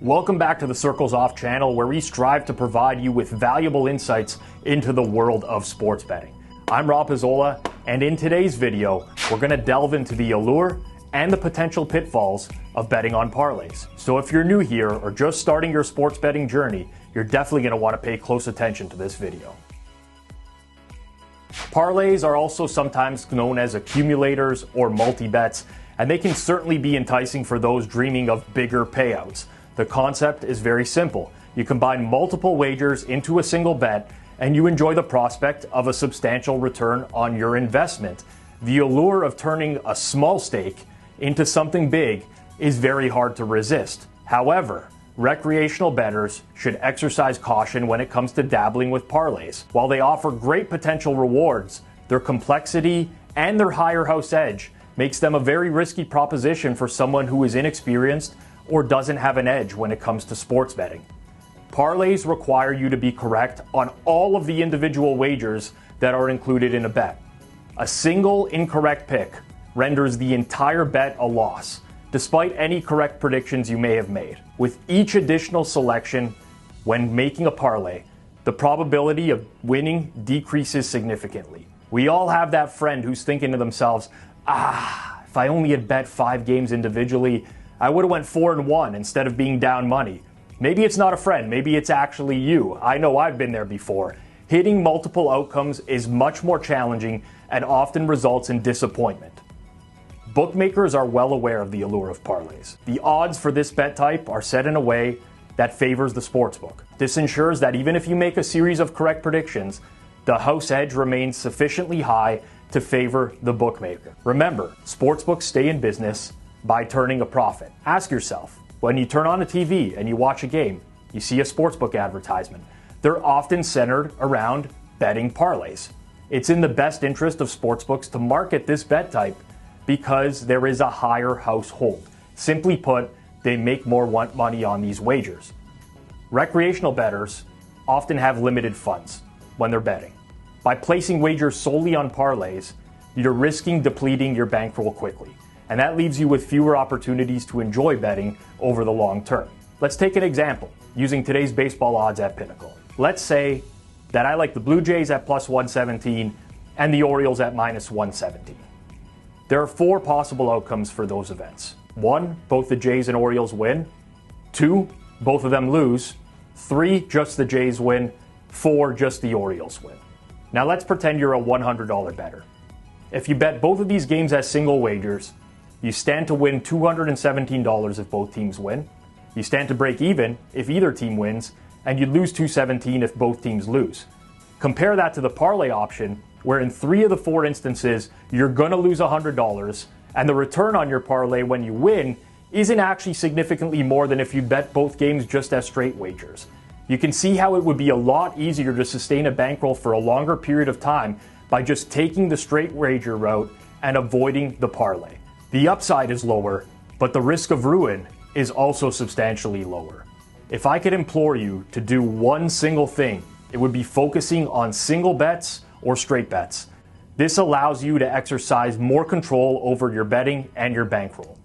Welcome back to the Circles Off channel, where we strive to provide you with valuable insights into the world of sports betting. I'm Pizzola, and in today's video, we're going to delve into the allure and the potential pitfalls of betting on parlays. So if you're new here or just starting your sports betting journey, you're definitely going to want to pay close attention to this video. Parlays are also sometimes known as accumulators or multi-bets, and they can certainly be enticing for those dreaming of bigger payouts. The concept is very simple. You combine multiple wagers into a single bet, and you enjoy the prospect of a substantial return on your investment. The allure of turning a small stake into something big is very hard to resist. However, recreational bettors should exercise caution when it comes to dabbling with parlays. While they offer great potential rewards, their complexity and their higher house edge makes them a very risky proposition for someone who is inexperienced or doesn't have an edge when it comes to sports betting. Parlays require you to be correct on all of the individual wagers that are included in a bet. A single incorrect pick renders the entire bet a loss, despite any correct predictions you may have made. With each additional selection, when making a parlay, the probability of winning decreases significantly. We all have that friend who's thinking to themselves, if I only had bet 5 games individually, I would have went 4-1 instead of being down money. Maybe it's not a friend, maybe it's actually you. I know I've been there before. Hitting multiple outcomes is much more challenging and often results in disappointment. Bookmakers are well aware of the allure of parlays. The odds for this bet type are set in a way that favors the sportsbook. This ensures that even if you make a series of correct predictions, the house edge remains sufficiently high to favor the bookmaker. Remember, sportsbooks stay in business by turning a profit. Ask yourself, when you turn on a TV and you watch a game, you see a sportsbook advertisement. They're often centered around betting parlays. It's in the best interest of sportsbooks to market this bet type because there is a higher household. Simply put, they make more money on these wagers. Recreational bettors often have limited funds when they're betting. By placing wagers solely on parlays, you're risking depleting your bankroll quickly, and that leaves you with fewer opportunities to enjoy betting over the long term. Let's take an example using today's baseball odds at Pinnacle. Let's say that I like the Blue Jays at plus 117 and the Orioles at minus 117. There are 4 possible outcomes for those events. 1, both the Jays and Orioles win. 2, both of them lose. 3, just the Jays win. 4, just the Orioles win. Now let's pretend you're a $100 bettor. If you bet both of these games as single wagers, you stand to win $217 if both teams win. You stand to break even if either team wins, and you lose $217 if both teams lose. Compare that to the parlay option, where in 3 of the 4 instances, you're going to lose $100, and the return on your parlay when you win isn't actually significantly more than if you bet both games just as straight wagers. You can see how it would be a lot easier to sustain a bankroll for a longer period of time by just taking the straight wager route and avoiding the parlay. The upside is lower, but the risk of ruin is also substantially lower. If I could implore you to do one single thing, it would be focusing on single bets or straight bets. This allows you to exercise more control over your betting and your bankroll.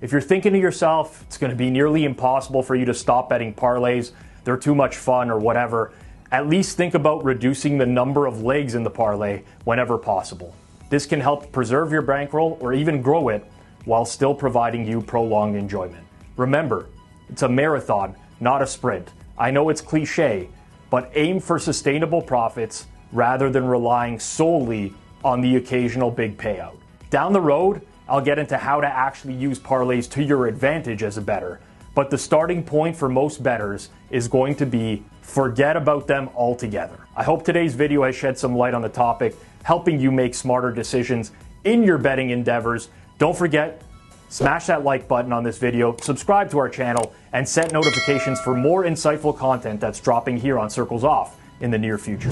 If you're thinking to yourself, it's going to be nearly impossible for you to stop betting parlays, they're too much fun or whatever, at least think about reducing the number of legs in the parlay whenever possible. This can help preserve your bankroll or even grow it while still providing you prolonged enjoyment. Remember, it's a marathon, not a sprint. I know it's cliche, but aim for sustainable profits rather than relying solely on the occasional big payout. Down the road, I'll get into how to actually use parlays to your advantage as a bettor, but the starting point for most bettors is going to be forget about them altogether. I hope today's video has shed some light on the topic, helping you make smarter decisions in your betting endeavors. Don't forget, smash that like button on this video, subscribe to our channel, and set notifications for more insightful content that's dropping here on Circles Off in the near future.